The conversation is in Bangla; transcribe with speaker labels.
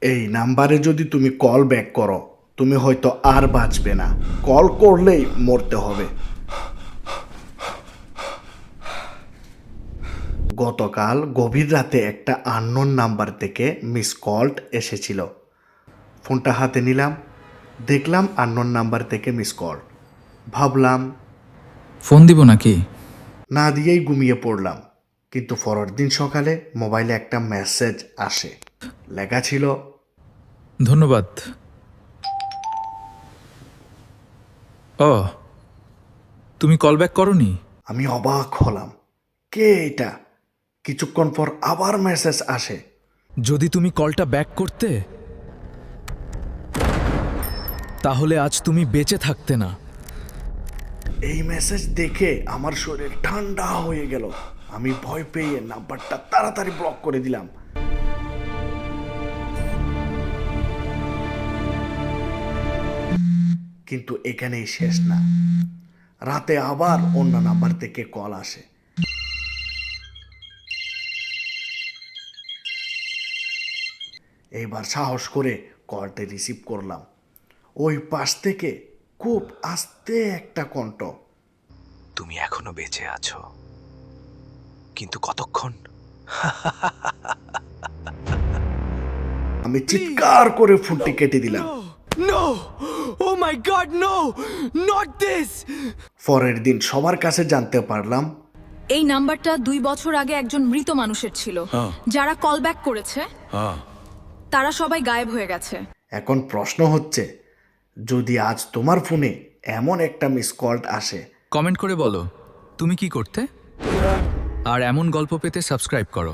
Speaker 1: এই নাম্বারে যদি তুমি কল ব্যাক করো তুমি হয়তো আর বাঁচবে না, কল করলেই মরতে হবে। গতকাল গভীর রাতে একটা আননোন নাম্বার থেকে মিস কল এসেছিল। ফোনটা হাতে নিলাম, দেখলাম আননোন নাম্বার থেকে মিস কল। ভাবলাম
Speaker 2: ফোন দিব নাকি?
Speaker 1: না দিয়েই ঘুমিয়ে পড়লাম। কিন্তু পরের দিন সকালে মোবাইলে একটা মেসেজ আসে, লেখা ছিল,
Speaker 2: ধন্যবাদ। ও, তুমি কল ব্যাক করনি?
Speaker 1: আমি অবাক হলাম, কে এটা? কিছুক্ষণ পর আবার মেসেজ আসে,
Speaker 2: যদি তুমি কলটা ব্যাক করতে তাহলে আজ তুমি বেঁচে থাকতে না।
Speaker 1: এই মেসেজ দেখে আমার শরীর ঠান্ডা হয়ে গেল। আমি ভয় পেয়ে নাম্বারটা তাড়াতাড়ি ব্লক করে দিলাম। কিন্তু এখানেই শেষ না, রাতে আবার অন্য নাম্বার থেকে কল আসে। এইবার সাহস করে কলটি রিসিভ করলাম। ওই পাশ থেকে খুব আস্তে একটা কণ্ঠ,
Speaker 3: তুমি এখনো বেঁচে আছো, কিন্তু কতক্ষণ?
Speaker 1: আমি চিৎকার করে ফোনটি কেটে দিলাম।
Speaker 2: No, oh my god, no, not this.
Speaker 1: পরের দিন সবার কাছে জানতে পারলাম
Speaker 4: এই নাম্বারটা 2 বছর আগে একজন মৃত মানুষের ছিল। যারা কল ব্যাক করেছে তারা সবাই গায়েব হয়ে গেছে।
Speaker 1: এখন প্রশ্ন হচ্ছে, যদি আজ তোমার ফোনে এমন একটা মিস কল আসে,
Speaker 2: কমেন্ট করে বলো তুমি কি করতে। আর এমন গল্প পেতে সাবস্ক্রাইব করো।